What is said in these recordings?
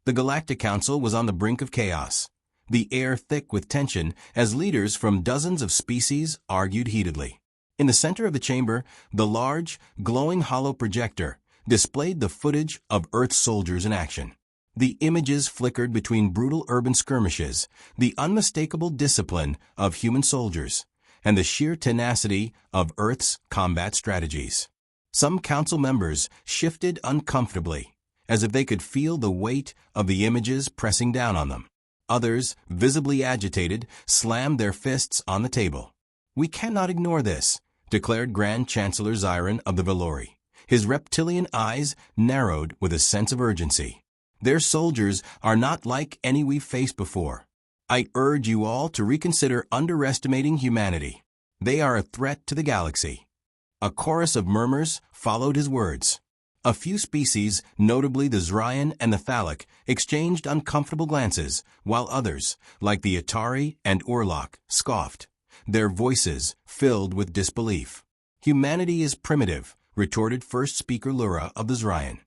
The Galactic Council was on the brink of chaos, the air thick with tension as leaders from dozens of species argued heatedly. In the center of the chamber, the large, glowing hollow projector displayed the footage of Earth's soldiers in action. The images flickered between brutal urban skirmishes, the unmistakable discipline of human soldiers, and the sheer tenacity of Earth's combat strategies. Some council members shifted uncomfortably, as if they could feel the weight of the images pressing down on them. Others, visibly agitated, slammed their fists on the table. "We cannot ignore this," declared Grand Chancellor Zyron of the Valori. His reptilian eyes narrowed with a sense of urgency. "Their soldiers are not like any we've faced before. I urge you all to reconsider underestimating humanity. They are a threat to the galaxy." A chorus of murmurs followed his words. A few species, notably the Zryan and the Thalic, exchanged uncomfortable glances, while others, like the Atari and Orlok, scoffed, their voices filled with disbelief. "Humanity is primitive," retorted First Speaker Lura of the Zryan,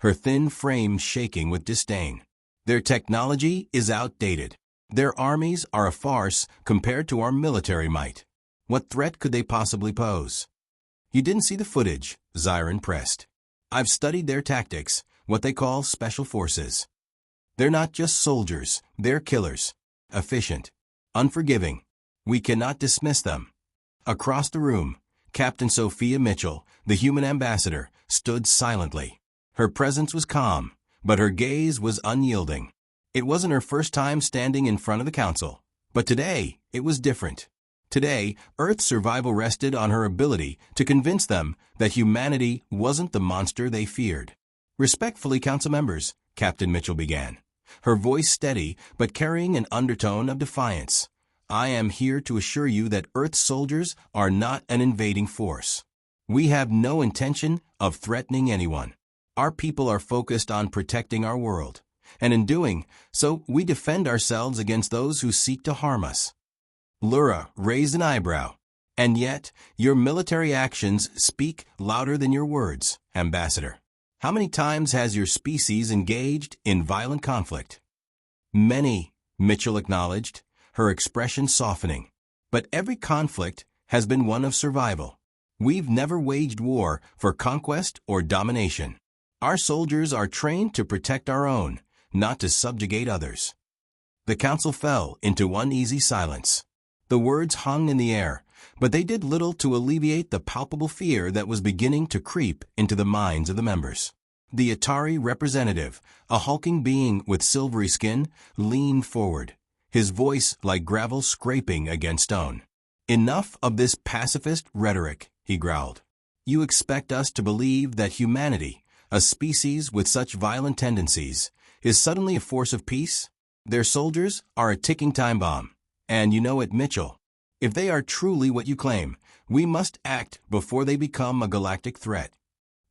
her thin frame shaking with disdain. "Their technology is outdated. Their armies are a farce compared to our military might. What threat could they possibly pose?" "You didn't see the footage," Zyron pressed. "I've studied their tactics, what they call special forces. They're not just soldiers, they're killers. Efficient, unforgiving. We cannot dismiss them." Across the room, Captain Sophia Mitchell, the human ambassador, stood silently. Her presence was calm, but her gaze was unyielding. It wasn't her first time standing in front of the council, but today it was different. Today, Earth's survival rested on her ability to convince them that humanity wasn't the monster they feared. "Respectfully, council members," Captain Mitchell began, her voice steady but carrying an undertone of defiance, "I am here to assure you that Earth's soldiers are not an invading force. We have no intention of threatening anyone. Our people are focused on protecting our world, and in doing so, we defend ourselves against those who seek to harm us." Lura raised an eyebrow. "And yet, your military actions speak louder than your words, Ambassador. How many times has your species engaged in violent conflict?" "Many," Mitchell acknowledged, her expression softening. "But every conflict has been one of survival. We've never waged war for conquest or domination. Our soldiers are trained to protect our own, not to subjugate others." The council fell into uneasy silence. The words hung in the air, but they did little to alleviate the palpable fear that was beginning to creep into the minds of the members. The Atari representative, a hulking being with silvery skin, leaned forward, his voice like gravel scraping against stone. "Enough of this pacifist rhetoric," he growled. "You expect us to believe that humanity, a species with such violent tendencies, is suddenly a force of peace? Their soldiers are a ticking time bomb. And you know it, Mitchell. If they are truly what you claim, we must act before they become a galactic threat."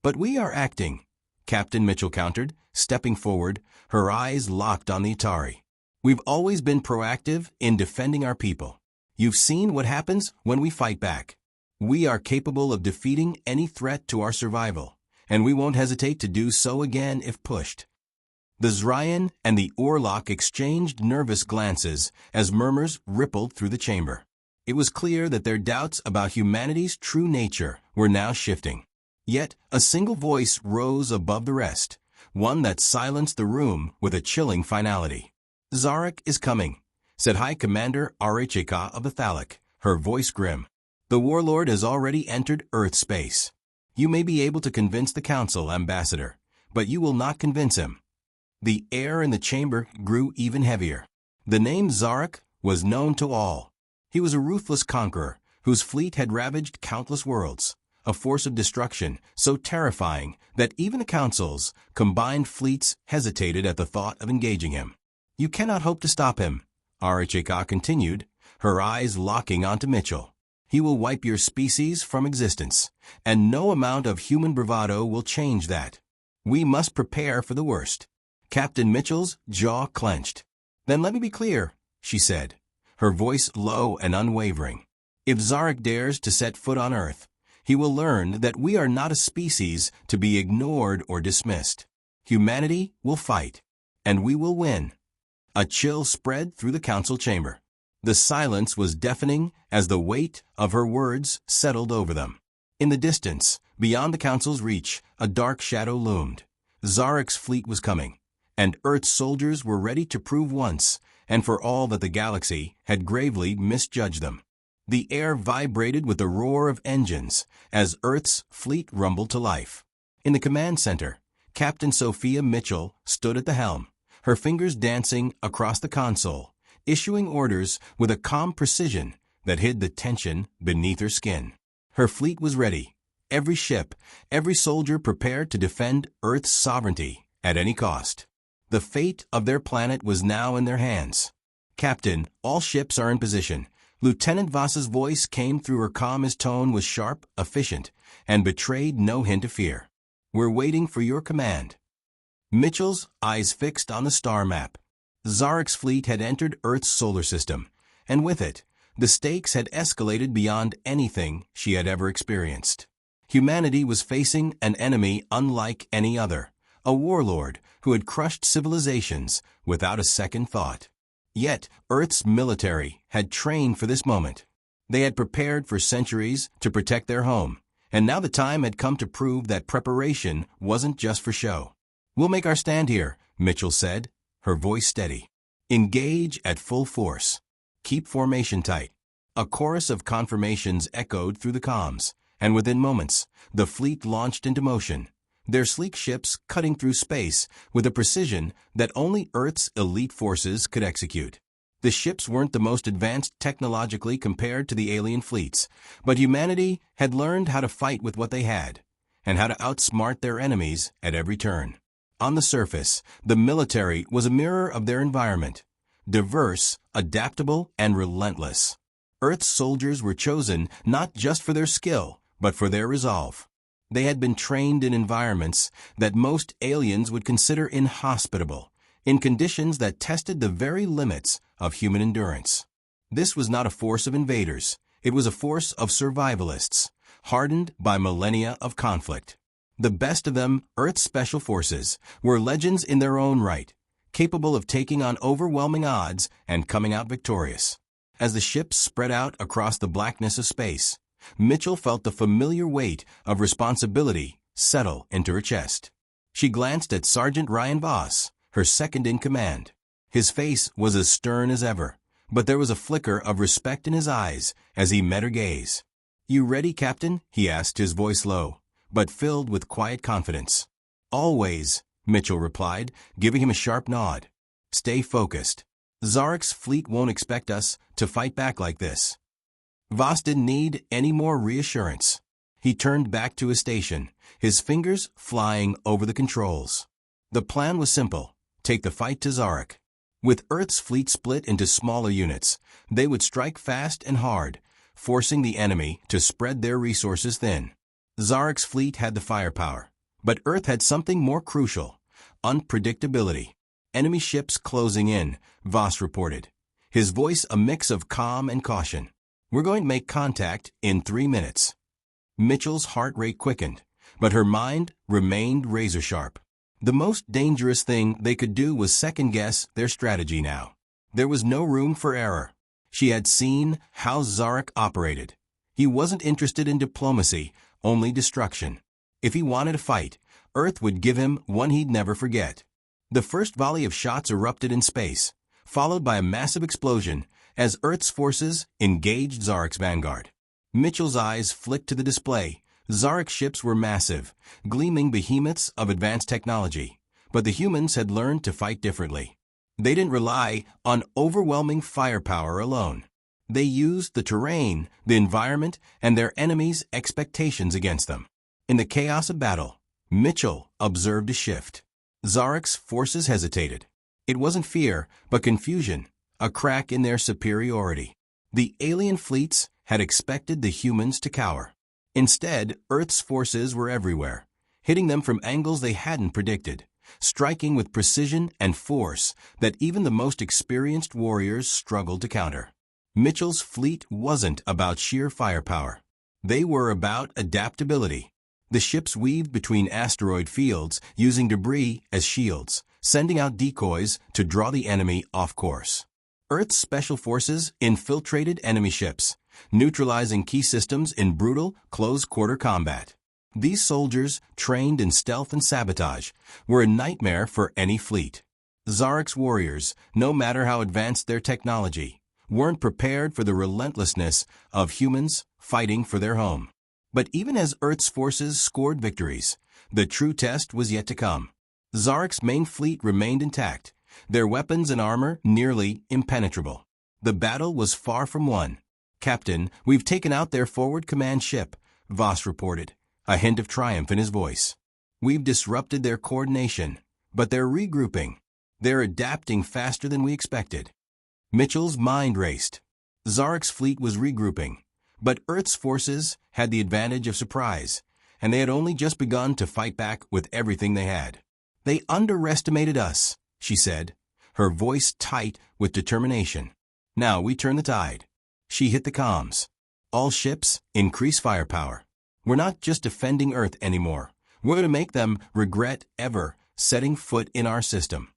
"But we are acting," Captain Mitchell countered, stepping forward, her eyes locked on the Atari. "We've always been proactive in defending our people. You've seen what happens when we fight back. We are capable of defeating any threat to our survival, and we won't hesitate to do so again if pushed." The Zryan and the Orlok exchanged nervous glances as murmurs rippled through the chamber. It was clear that their doubts about humanity's true nature were now shifting. Yet a single voice rose above the rest, one that silenced the room with a chilling finality. "Zarek is coming," said High Commander Arachika of the Thalic, her voice grim. "The warlord has already entered Earth space. You may be able to convince the council, Ambassador, but you will not convince him." The air in the chamber grew even heavier. The name Zarek was known to all. He was a ruthless conqueror whose fleet had ravaged countless worlds, a force of destruction so terrifying that even the council's combined fleets hesitated at the thought of engaging him. "You cannot hope to stop him," Arachika continued, her eyes locking onto Mitchell. "He will wipe your species from existence, and no amount of human bravado will change that. We must prepare for the worst." Captain Mitchell's jaw clenched. "Then let me be clear," she said, her voice low and unwavering. "If Zarek dares to set foot on Earth, he will learn that we are not a species to be ignored or dismissed. Humanity will fight, and we will win." A chill spread through the council chamber. The silence was deafening as the weight of her words settled over them. In the distance, beyond the council's reach, a dark shadow loomed. Zarek's fleet was coming, and Earth's soldiers were ready to prove once, and for all that the galaxy had gravely misjudged them. The air vibrated with the roar of engines as Earth's fleet rumbled to life. In the command center, Captain Sophia Mitchell stood at the helm, her fingers dancing across the console, issuing orders with a calm precision that hid the tension beneath her skin. Her fleet was ready, every ship, every soldier prepared to defend Earth's sovereignty at any cost. The fate of their planet was now in their hands. "Captain, all ships are in position." Lieutenant Voss's voice came through her calm. His tone was sharp, efficient, and betrayed no hint of fear. "We're waiting for your command." Mitchell's eyes fixed on the star map. Zarek's fleet had entered Earth's solar system, and with it, the stakes had escalated beyond anything she had ever experienced. Humanity was facing an enemy unlike any other, a warlord who had crushed civilizations without a second thought. Yet, Earth's military had trained for this moment. They had prepared for centuries to protect their home, and now the time had come to prove that preparation wasn't just for show. "We'll make our stand here," Mitchell said, her voice steady. "Engage at full force. Keep formation tight." A chorus of confirmations echoed through the comms, and within moments, the fleet launched into motion, their sleek ships cutting through space with a precision that only Earth's elite forces could execute. The ships weren't the most advanced technologically compared to the alien fleets, but humanity had learned how to fight with what they had, and how to outsmart their enemies at every turn. On the surface, the military was a mirror of their environment, diverse, adaptable, and relentless. Earth's soldiers were chosen not just for their skill, but for their resolve. They had been trained in environments that most aliens would consider inhospitable, in conditions that tested the very limits of human endurance. This was not a force of invaders. It was a force of survivalists, hardened by millennia of conflict. The best of them, Earth's special forces, were legends in their own right, capable of taking on overwhelming odds and coming out victorious. As the ships spread out across the blackness of space, Mitchell felt the familiar weight of responsibility settle into her chest. She glanced at Sergeant Ryan Voss, her second in command. His face was as stern as ever, but there was a flicker of respect in his eyes as he met her gaze. "You ready, Captain?" he asked, his voice low, but filled with quiet confidence. "Always," Mitchell replied, giving him a sharp nod. "Stay focused. Zarek's fleet won't expect us to fight back like this." Voss didn't need any more reassurance. He turned back to his station, his fingers flying over the controls. The plan was simple: take the fight to Zarek. With Earth's fleet split into smaller units, they would strike fast and hard, forcing the enemy to spread their resources thin. Zarek's fleet had the firepower, but Earth had something more crucial: unpredictability. "Enemy ships closing in," Voss reported, his voice a mix of calm and caution. "We're going to make contact in 3 minutes." Mitchell's heart rate quickened, but her mind remained razor-sharp. The most dangerous thing they could do was second-guess their strategy now. There was no room for error. She had seen how Zarek operated. He wasn't interested in diplomacy, only destruction. If he wanted a fight, Earth would give him one he'd never forget. The first volley of shots erupted in space, followed by a massive explosion as Earth's forces engaged Zarek's vanguard. Mitchell's eyes flicked to the display. Zarek's ships were massive, gleaming behemoths of advanced technology, but the humans had learned to fight differently. They didn't rely on overwhelming firepower alone. They used the terrain, the environment, and their enemies' expectations against them. In the chaos of battle, Mitchell observed a shift. Zarek's forces hesitated. It wasn't fear, but confusion, a crack in their superiority. The alien fleets had expected the humans to cower. Instead, Earth's forces were everywhere, hitting them from angles they hadn't predicted, striking with precision and force that even the most experienced warriors struggled to counter. Mitchell's fleet wasn't about sheer firepower. They were about adaptability. The ships weaved between asteroid fields, using debris as shields, sending out decoys to draw the enemy off course. Earth's special forces infiltrated enemy ships, neutralizing key systems in brutal, close-quarter combat. These soldiers, trained in stealth and sabotage, were a nightmare for any fleet. Zarek's warriors, no matter how advanced their technology, weren't prepared for the relentlessness of humans fighting for their home. But even as Earth's forces scored victories, the true test was yet to come. Zarek's main fleet remained intact, their weapons and armor nearly impenetrable. The battle was far from won. "Captain, we've taken out their forward command ship," Voss reported, a hint of triumph in his voice. "We've disrupted their coordination, but they're regrouping. They're adapting faster than we expected." Mitchell's mind raced. Zarek's fleet was regrouping, but Earth's forces had the advantage of surprise, and they had only just begun to fight back with everything they had. "They underestimated us," she said, her voice tight with determination. "Now we turn the tide." She hit the comms. "All ships, increase firepower. We're not just defending Earth anymore. We're going to make them regret ever setting foot in our system."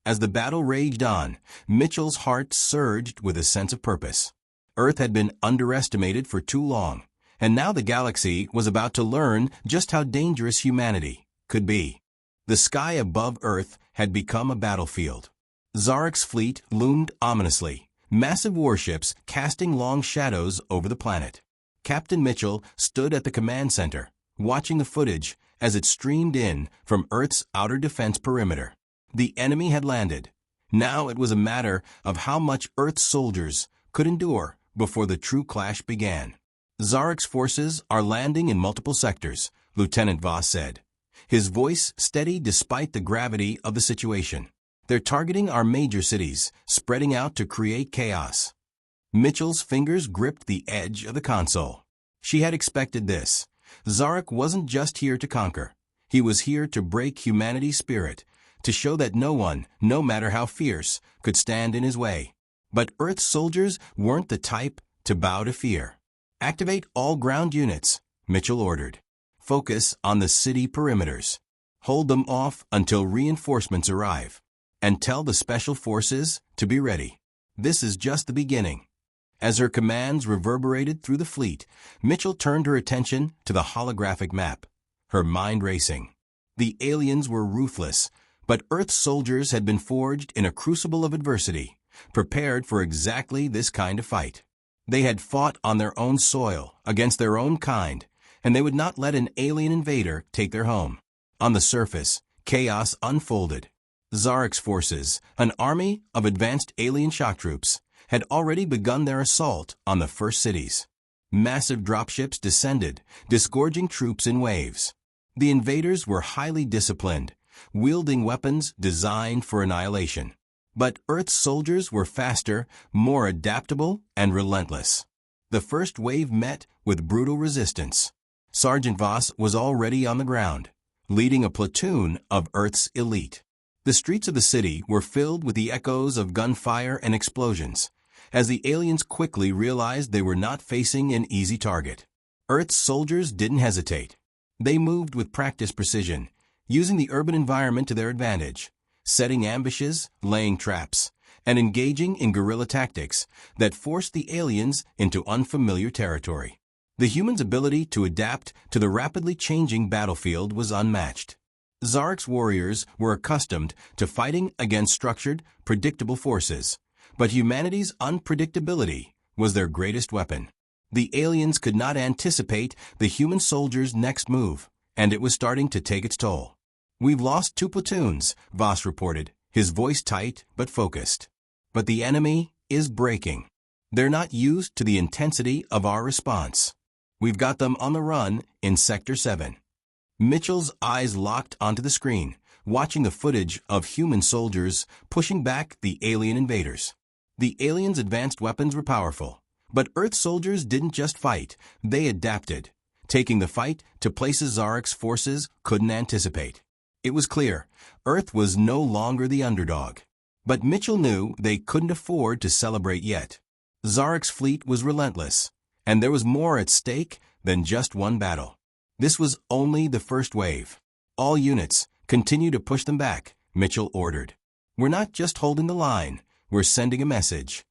As the battle raged on, Mitchell's heart surged with a sense of purpose. Earth had been underestimated for too long, and now the galaxy was about to learn just how dangerous humanity could be. The sky above Earth had become a battlefield. Zarek's fleet loomed ominously, massive warships casting long shadows over the planet. Captain Mitchell stood at the command center, watching the footage as it streamed in from Earth's outer defense perimeter. The enemy had landed. Now it was a matter of how much Earth's soldiers could endure before the true clash began. "Zarek's forces are landing in multiple sectors," Lieutenant Voss said, his voice steady despite the gravity of the situation. "They're targeting our major cities, spreading out to create chaos." Mitchell's fingers gripped the edge of the console. She had expected this. Zarek wasn't just here to conquer. He was here to break humanity's spirit, to show that no one, no matter how fierce, could stand in his way. But Earth's soldiers weren't the type to bow to fear. "Activate all ground units," Mitchell ordered. "Focus on the city perimeters. Hold them off until reinforcements arrive. And tell the special forces to be ready. This is just the beginning." As her commands reverberated through the fleet, Mitchell turned her attention to the holographic map, her mind racing. The aliens were ruthless, but Earth's soldiers had been forged in a crucible of adversity, prepared for exactly this kind of fight. They had fought on their own soil, against their own kind, and they would not let an alien invader take their home. On the surface, chaos unfolded. Zarek's forces, an army of advanced alien shock troops, had already begun their assault on the first cities. Massive dropships descended, disgorging troops in waves. The invaders were highly disciplined, wielding weapons designed for annihilation. But Earth's soldiers were faster, more adaptable, and relentless. The first wave met with brutal resistance. Sergeant Voss was already on the ground, leading a platoon of Earth's elite. The streets of the city were filled with the echoes of gunfire and explosions, as the aliens quickly realized they were not facing an easy target. Earth's soldiers didn't hesitate. They moved with practiced precision, using the urban environment to their advantage, setting ambushes, laying traps, and engaging in guerrilla tactics that forced the aliens into unfamiliar territory. The humans' ability to adapt to the rapidly changing battlefield was unmatched. Zarek's warriors were accustomed to fighting against structured, predictable forces, but humanity's unpredictability was their greatest weapon. The aliens could not anticipate the human soldiers' next move, and it was starting to take its toll. "We've lost 2 platoons, Voss reported, his voice tight but focused. "But the enemy is breaking. They're not used to the intensity of our response. We've got them on the run in Sector 7. Mitchell's eyes locked onto the screen, watching the footage of human soldiers pushing back the alien invaders. The aliens' advanced weapons were powerful, but Earth soldiers didn't just fight, they adapted, taking the fight to places Zarek's forces couldn't anticipate. It was clear, Earth was no longer the underdog. But Mitchell knew they couldn't afford to celebrate yet. Zarek's fleet was relentless, and there was more at stake than just one battle. This was only the first wave. All units, continue to push them back, Mitchell ordered. "We're not just holding the line, we're sending a message."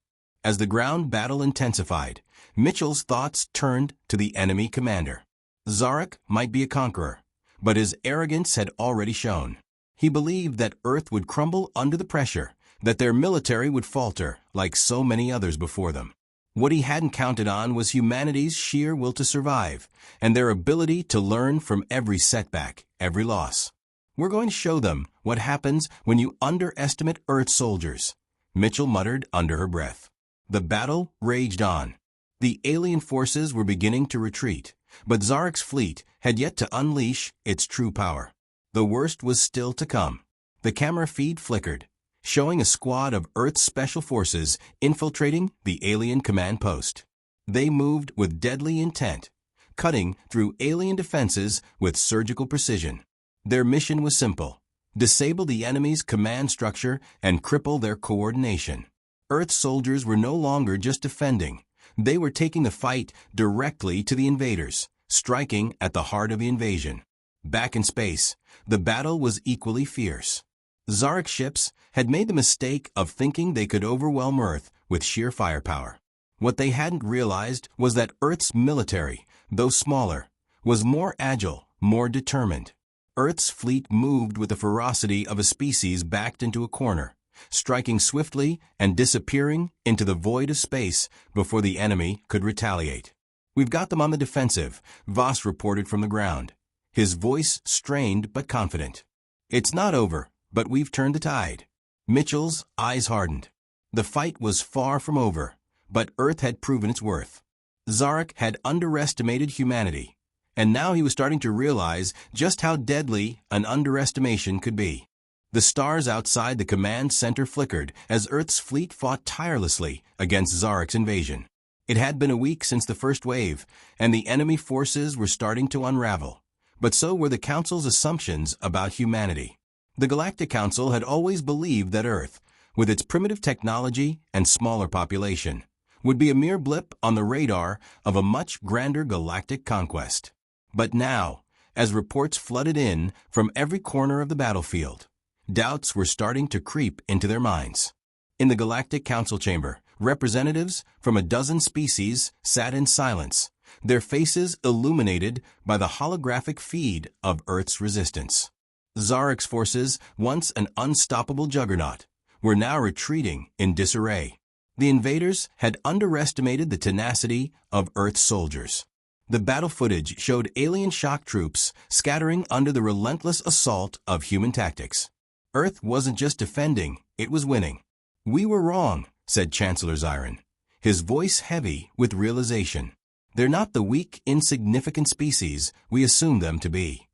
As the ground battle intensified, Mitchell's thoughts turned to the enemy commander. Zarek might be a conqueror, but his arrogance had already shown. He believed that Earth would crumble under the pressure, that their military would falter like so many others before them. What he hadn't counted on was humanity's sheer will to survive, and their ability to learn from every setback, every loss. "We're going to show them what happens when you underestimate Earth's soldiers," Mitchell muttered under her breath. The battle raged on. The alien forces were beginning to retreat, but Zarek's fleet had yet to unleash its true power. The worst was still to come. The camera feed flickered, showing a squad of Earth's special forces infiltrating the alien command post. They moved with deadly intent, cutting through alien defenses with surgical precision. Their mission was simple: disable the enemy's command structure and cripple their coordination. Earth's soldiers were no longer just defending. They were taking the fight directly to the invaders, striking at the heart of the invasion. Back in space, the battle was equally fierce. Zarek's ships had made the mistake of thinking they could overwhelm Earth with sheer firepower. What they hadn't realized was that Earth's military, though smaller, was more agile, more determined. Earth's fleet moved with the ferocity of a species backed into a corner, striking swiftly and disappearing into the void of space before the enemy could retaliate. "We've got them on the defensive," Voss reported from the ground, his voice strained but confident. "It's not over, but we've turned the tide." Mitchell's eyes hardened. The fight was far from over, but Earth had proven its worth. Zarek had underestimated humanity, and now he was starting to realize just how deadly an underestimation could be. The stars outside the command center flickered as Earth's fleet fought tirelessly against Zarek's invasion. It had been a week since the first wave, and the enemy forces were starting to unravel. But so were the Council's assumptions about humanity. The Galactic Council had always believed that Earth, with its primitive technology and smaller population, would be a mere blip on the radar of a much grander galactic conquest. But now, as reports flooded in from every corner of the battlefield, doubts were starting to creep into their minds. In the Galactic Council chamber, representatives from a dozen species sat in silence, their faces illuminated by the holographic feed of Earth's resistance. Zarek's forces, once an unstoppable juggernaut, were now retreating in disarray. The invaders had underestimated the tenacity of Earth's soldiers. The battle footage showed alien shock troops scattering under the relentless assault of human tactics. Earth wasn't just defending, it was winning. "We were wrong," said Chancellor Zyron, his voice heavy with realization. "They're not the weak, insignificant species we assumed them to be."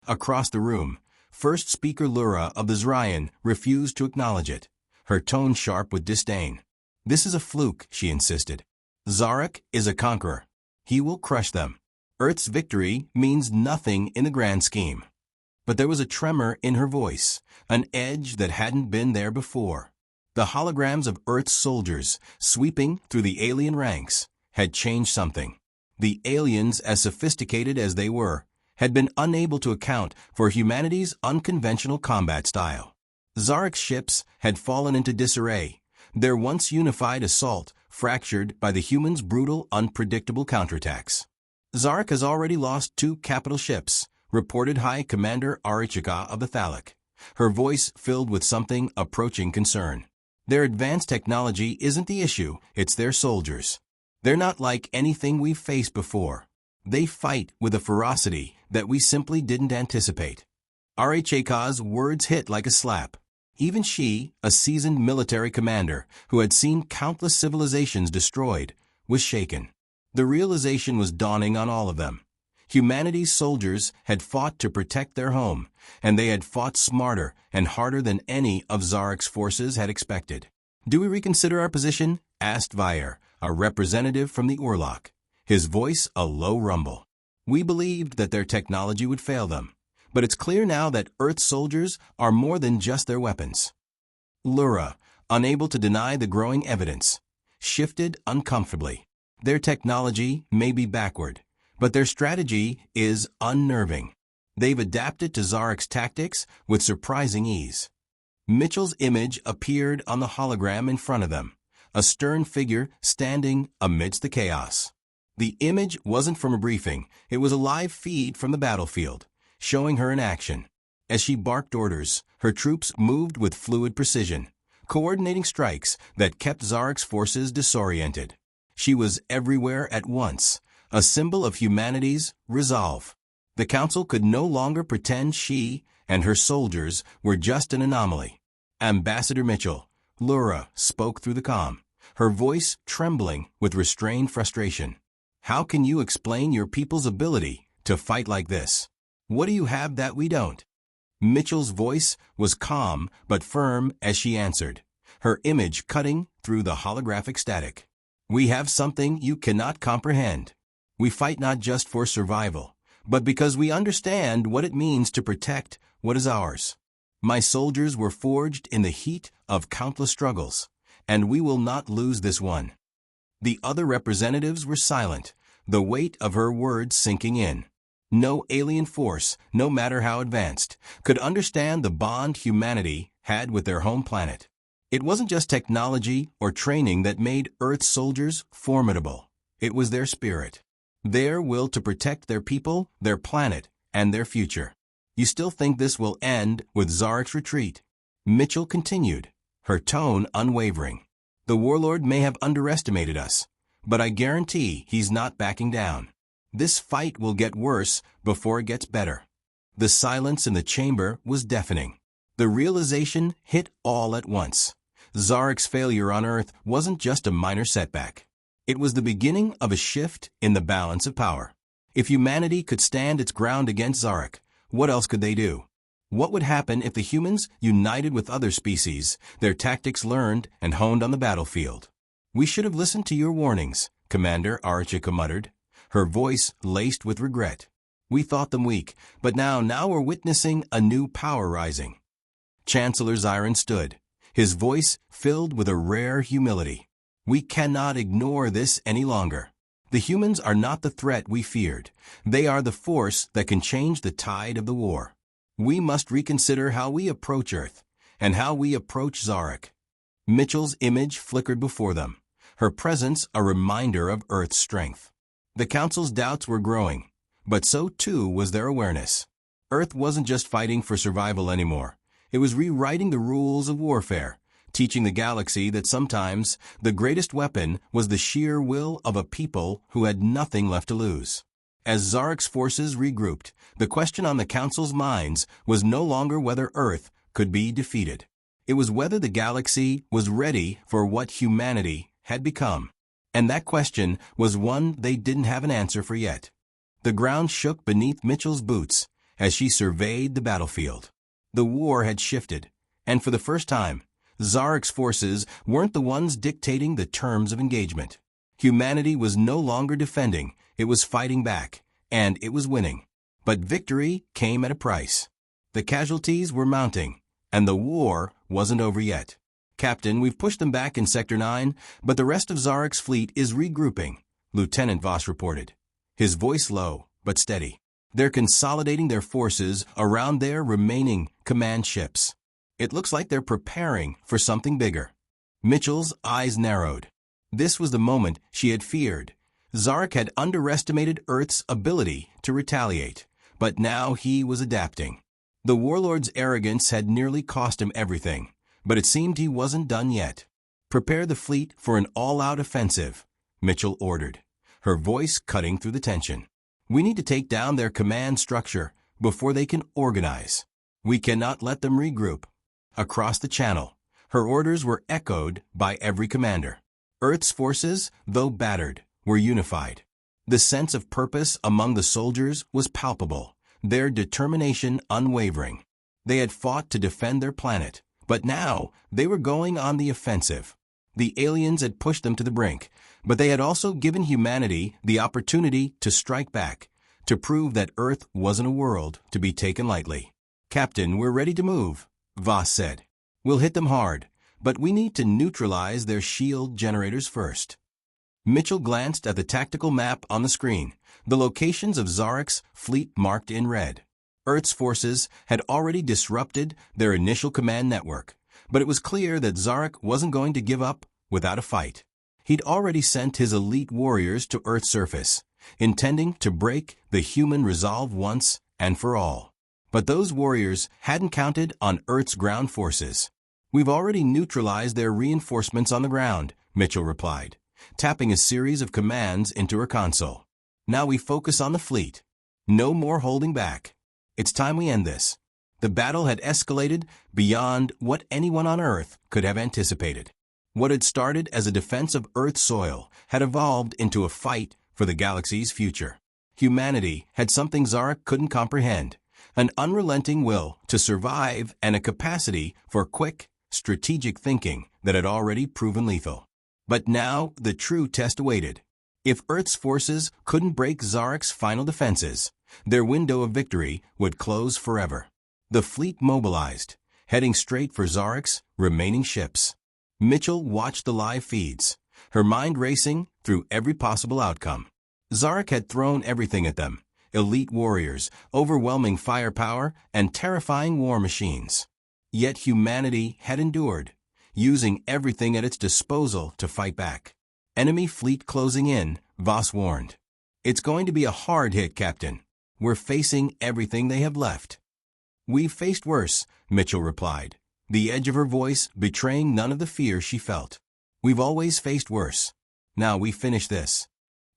Across the room, First Speaker Lura of the Zryan refused to acknowledge it, her tone sharp with disdain. "This is a fluke," she insisted. "Zarek is a conqueror. He will crush them. Earth's victory means nothing in the grand scheme." But there was a tremor in her voice, an edge that hadn't been there before. The holograms of Earth's soldiers, sweeping through the alien ranks, had changed something. The aliens, as sophisticated as they were, had been unable to account for humanity's unconventional combat style. Zarek's ships had fallen into disarray, their once unified assault fractured by the humans' brutal, unpredictable counterattacks. "Zarek has already lost 2 capital ships," reported High Commander Arichika of the Thalak, her voice filled with something approaching concern. "Their advanced technology isn't the issue, it's their soldiers. They're not like anything we've faced before. They fight with a ferocity that we simply didn't anticipate." Arichika's words hit like a slap. Even she, a seasoned military commander who had seen countless civilizations destroyed, was shaken. The realization was dawning on all of them. Humanity's soldiers had fought to protect their home, and they had fought smarter and harder than any of Zarek's forces had expected. "Do we reconsider our position?" asked Vair, a representative from the Urlach, his voice a low rumble. "We believed that their technology would fail them, but it's clear now that Earth's soldiers are more than just their weapons." Lura, unable to deny the growing evidence, shifted uncomfortably. "Their technology may be backward, but their strategy is unnerving. They've adapted to Zarek's tactics with surprising ease. Mitchell's image appeared on the hologram in front of them, a stern figure standing amidst the chaos. The image wasn't from a briefing, it was a live feed from the battlefield, showing her in action. As she barked orders, her troops moved with fluid precision, coordinating strikes that kept Zarek's forces disoriented. She was everywhere at once, a symbol of humanity's resolve. The Council could no longer pretend she and her soldiers were just an anomaly. Ambassador Mitchell, Lura, spoke through the comm, her voice trembling with restrained frustration. How can you explain your people's ability to fight like this? What do you have that we don't? Mitchell's voice was calm but firm as she answered, her image cutting through the holographic static. We have something you cannot comprehend. We fight not just for survival, but because we understand what it means to protect what is ours. My soldiers were forged in the heat of countless struggles, and we will not lose this one. The other representatives were silent, the weight of her words sinking in. No alien force, no matter how advanced, could understand the bond humanity had with their home planet. It wasn't just technology or training that made Earth's soldiers formidable. It was their spirit, their will to protect their people, their planet, and their future. You still think this will end with Zarek's retreat? Mitchell continued, her tone unwavering. The warlord may have underestimated us, but I guarantee he's not backing down. This fight will get worse before it gets better. The silence in the chamber was deafening. The realization hit all at once. Zarek's failure on Earth wasn't just a minor setback. It was the beginning of a shift in the balance of power. If humanity could stand its ground against Zarek, what else could they do? What would happen if the humans united with other species, their tactics learned and honed on the battlefield? We should have listened to your warnings, Commander Archika muttered, her voice laced with regret. We thought them weak, but now we're witnessing a new power rising. Chancellor Zyron stood, his voice filled with a rare humility. We cannot ignore this any longer. The humans are not the threat we feared. They are the force that can change the tide of the war. We must reconsider how we approach Earth and how we approach Zarek. Mitchell's image flickered before them, her presence a reminder of Earth's strength. The Council's doubts were growing, but so too was their awareness. Earth wasn't just fighting for survival anymore. It was rewriting the rules of warfare, teaching the galaxy that sometimes the greatest weapon was the sheer will of a people who had nothing left to lose. As Zarek's forces regrouped, the question on the Council's minds was no longer whether Earth could be defeated. It was whether the galaxy was ready for what humanity had become. And that question was one they didn't have an answer for yet. The ground shook beneath Mitchell's boots as she surveyed the battlefield. The war had shifted, and for the first time, Zarek's forces weren't the ones dictating the terms of engagement. Humanity was no longer defending, it was fighting back, and it was winning. But victory came at a price. The casualties were mounting, and the war wasn't over yet. Captain, we've pushed them back in Sector 9, but the rest of Zarek's fleet is regrouping, Lieutenant Voss reported, his voice low but steady. They're consolidating their forces around their remaining command ships. It looks like they're preparing for something bigger. Mitchell's eyes narrowed. This was the moment she had feared. Zarek had underestimated Earth's ability to retaliate, but now he was adapting. The warlord's arrogance had nearly cost him everything, but it seemed he wasn't done yet. Prepare the fleet for an all-out offensive, Mitchell ordered, her voice cutting through the tension. We need to take down their command structure before they can organize. We cannot let them regroup. Across the channel, her orders were echoed by every commander. Earth's forces, though battered, were unified. The sense of purpose among the soldiers was palpable, their determination unwavering. They had fought to defend their planet, but now they were going on the offensive. The aliens had pushed them to the brink, but they had also given humanity the opportunity to strike back, to prove that Earth wasn't a world to be taken lightly. Captain, we're ready to move, Voss said. We'll hit them hard, but we need to neutralize their shield generators first. Mitchell glanced at the tactical map on the screen, the locations of Zarek's fleet marked in red. Earth's forces had already disrupted their initial command network, But it was clear that Zarek wasn't going to give up without a fight. He'd already sent his elite warriors to Earth's surface, intending to break the human resolve once and for all. But those warriors hadn't counted on Earth's ground forces. "We've already neutralized their reinforcements on the ground," Mitchell replied, tapping a series of commands into her console. "Now we focus on the fleet. No more holding back. It's time we end this." The battle had escalated beyond what anyone on Earth could have anticipated. What had started as a defense of Earth's soil had evolved into a fight for the galaxy's future. Humanity had something Zarek couldn't comprehend: an unrelenting will to survive and a capacity for quick, strategic thinking that had already proven lethal. But now the true test awaited. If Earth's forces couldn't break Zarek's final defenses, their window of victory would close forever. The fleet mobilized, heading straight for Zarek's remaining ships. Mitchell watched the live feeds, her mind racing through every possible outcome. Zarek had thrown everything at them: elite warriors, overwhelming firepower, and terrifying war machines. Yet humanity had endured, using everything at its disposal to fight back. "Enemy fleet closing in," Voss warned. "It's going to be a hard hit, Captain. We're facing everything they have left." "We've faced worse," Mitchell replied, the edge of her voice betraying none of the fear she felt. "We've always faced worse. Now we finish this."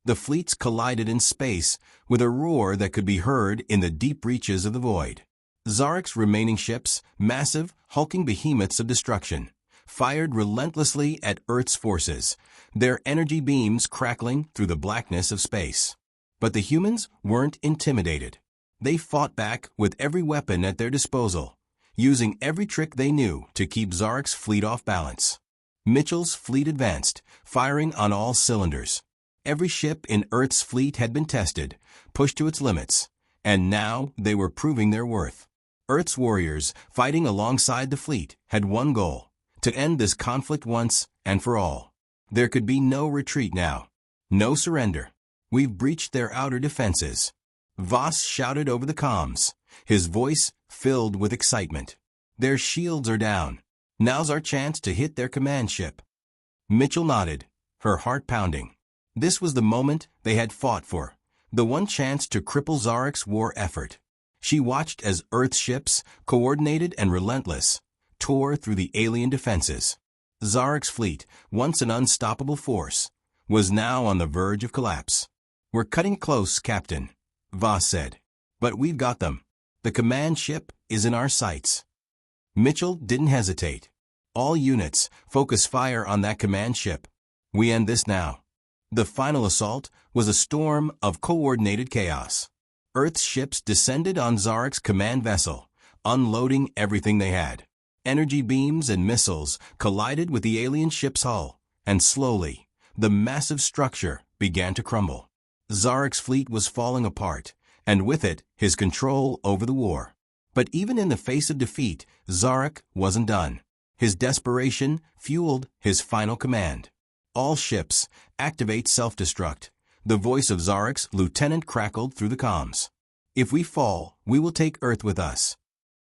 The fleets collided in space with a roar that could be heard in the deep reaches of the void. Zarek's remaining ships, massive, hulking behemoths of destruction, fired relentlessly at Earth's forces, their energy beams crackling through the blackness of space. But the humans weren't intimidated. They fought back with every weapon at their disposal, using every trick they knew to keep Zarek's fleet off balance. Mitchell's fleet advanced, firing on all cylinders. Every ship in Earth's fleet had been tested, pushed to its limits, and now they were proving their worth. Earth's warriors, fighting alongside the fleet, had one goal: to end this conflict once and for all. There could be no retreat now. No surrender. "We've breached their outer defenses," Voss shouted over the comms, his voice filled with excitement. "Their shields are down. Now's our chance to hit their command ship." Mitchell nodded, her heart pounding. This was the moment they had fought for, the one chance to cripple Zarek's war effort. She watched as Earth's ships, coordinated and relentless, tore through the alien defenses. Zarek's fleet, once an unstoppable force, was now on the verge of collapse. "We're cutting close, Captain," Voss said. "But we've got them. The command ship is in our sights." Mitchell didn't hesitate. "All units, focus fire on that command ship. We end this now." The final assault was a storm of coordinated chaos. Earth's ships descended on Zarek's command vessel, unloading everything they had. Energy beams and missiles collided with the alien ship's hull, and slowly, the massive structure began to crumble. Zarek's fleet was falling apart, and with it, his control over the war. But even in the face of defeat, Zarek wasn't done. His desperation fueled his final command. "All ships, activate self-destruct," the voice of Zarek's lieutenant crackled through the comms. "If we fall, we will take Earth with us."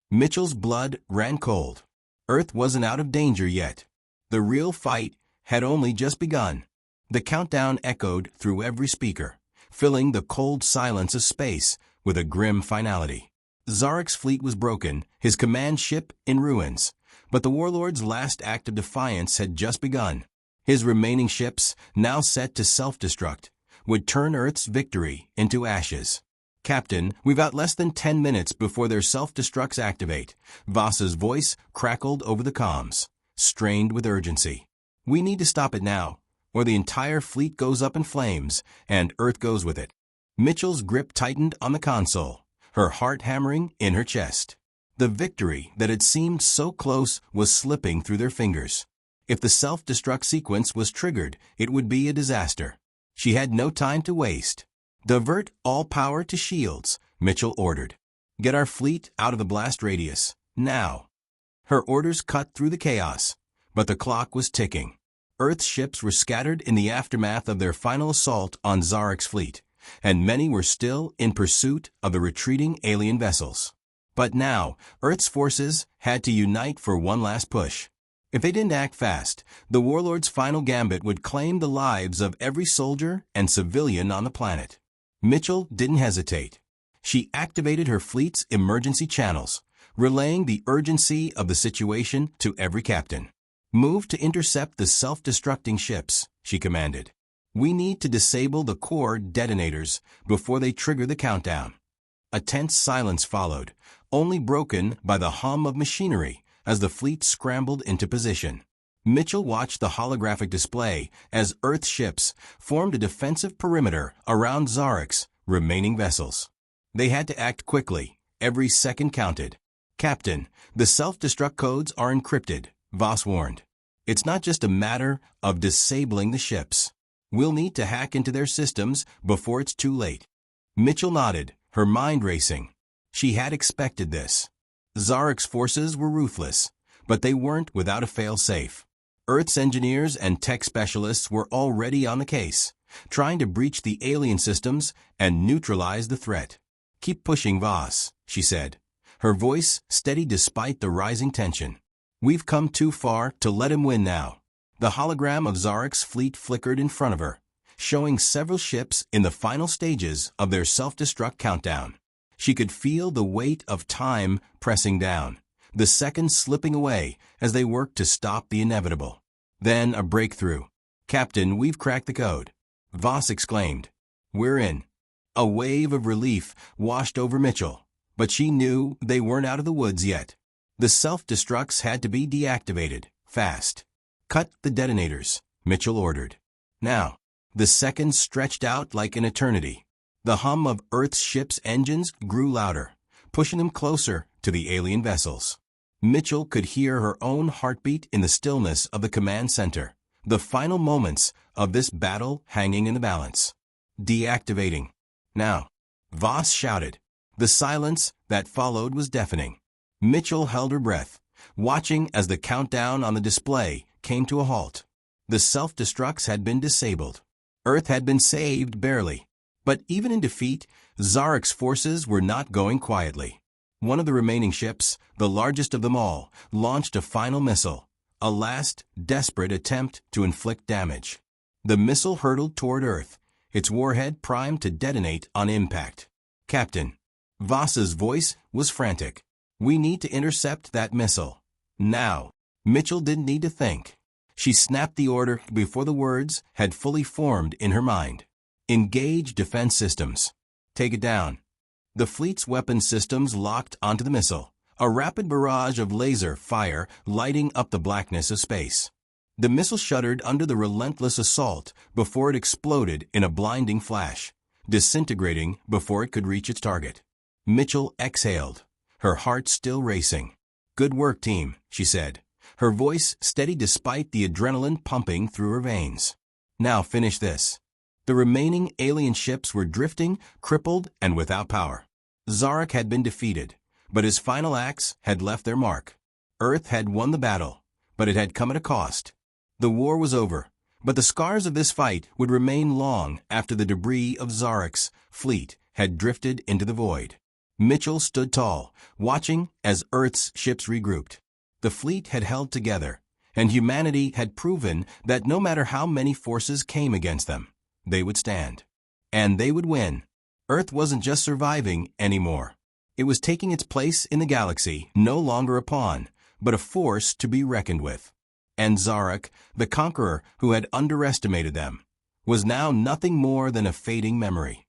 Mitchell's blood ran cold. Earth wasn't out of danger yet. The real fight had only just begun. The countdown echoed through every speaker, filling the cold silence of space with a grim finality. Zarek's fleet was broken, his command ship in ruins, but the warlord's last act of defiance had just begun. His remaining ships, now set to self-destruct, would turn Earth's victory into ashes. "Captain, we've got less than 10 minutes before their self-destructs activate." Voss's voice crackled over the comms, strained with urgency. "We need to stop it now, or the entire fleet goes up in flames, and Earth goes with it." Mitchell's grip tightened on the console, her heart hammering in her chest. The victory that had seemed so close was slipping through their fingers. If the self-destruct sequence was triggered, it would be a disaster. She had no time to waste. "Divert all power to shields," Mitchell ordered. "Get our fleet out of the blast radius, now." Her orders cut through the chaos, but the clock was ticking. Earth's ships were scattered in the aftermath of their final assault on Zarek's fleet, and many were still in pursuit of the retreating alien vessels. But now, Earth's forces had to unite for one last push. If they didn't act fast, the warlord's final gambit would claim the lives of every soldier and civilian on the planet. Mitchell didn't hesitate. She activated her fleet's emergency channels, relaying the urgency of the situation to every captain. "Move to intercept the self-destructing ships," she commanded. "We need to disable the core detonators before they trigger the countdown." A tense silence followed, only broken by the hum of machinery as the fleet scrambled into position. Mitchell watched the holographic display as Earth's ships formed a defensive perimeter around Zarek's remaining vessels. They had to act quickly. Every second counted. "Captain, the self-destruct codes are encrypted," Voss warned. "It's not just a matter of disabling the ships. We'll need to hack into their systems before it's too late." Mitchell nodded, her mind racing. She had expected this. Zarek's forces were ruthless, but they weren't without a fail-safe. Earth's engineers and tech specialists were already on the case, trying to breach the alien systems and neutralize the threat. "Keep pushing, Voss," she said, her voice steady despite the rising tension. "We've come too far to let him win now." The hologram of Zarek's fleet flickered in front of her, showing several ships in the final stages of their self-destruct countdown. She could feel the weight of time pressing down, the seconds slipping away as they worked to stop the inevitable. Then a breakthrough. "Captain, we've cracked the code," Voss exclaimed. "We're in." A wave of relief washed over Mitchell, but she knew they weren't out of the woods yet. The self-destructs had to be deactivated, fast. "Cut the detonators," Mitchell ordered. Now, the seconds stretched out like an eternity. The hum of Earth's ship's engines grew louder, pushing them closer to the alien vessels. Mitchell could hear her own heartbeat in the stillness of the command center, the final moments of this battle hanging in the balance. "Deactivating. Now," Voss shouted. The silence that followed was deafening. Mitchell held her breath, watching as the countdown on the display came to a halt. The self-destructs had been disabled. Earth had been saved barely. But even in defeat, Zarek's forces were not going quietly. One of the remaining ships, the largest of them all, launched a final missile, a last, desperate attempt to inflict damage. The missile hurtled toward Earth, its warhead primed to detonate on impact. "Captain." Voss's voice was frantic. "We need to intercept that missile. Now." Mitchell didn't need to think. She snapped the order before the words had fully formed in her mind. "Engage defense systems. Take it down." The fleet's weapon systems locked onto the missile, a rapid barrage of laser fire lighting up the blackness of space. The missile shuddered under the relentless assault before it exploded in a blinding flash, disintegrating before it could reach its target. Mitchell exhaled, her heart still racing. "Good work, team," she said, her voice steady despite the adrenaline pumping through her veins. "Now finish this." The remaining alien ships were drifting, crippled, and without power. Zarek had been defeated, but his final acts had left their mark. Earth had won the battle, but it had come at a cost. The war was over, but the scars of this fight would remain long after the debris of Zarek's fleet had drifted into the void. Mitchell stood tall, watching as Earth's ships regrouped. The fleet had held together, and humanity had proven that no matter how many forces came against them, they would stand. And they would win. Earth wasn't just surviving anymore. It was taking its place in the galaxy, no longer a pawn, but a force to be reckoned with. And Zarek, the conqueror who had underestimated them, was now nothing more than a fading memory.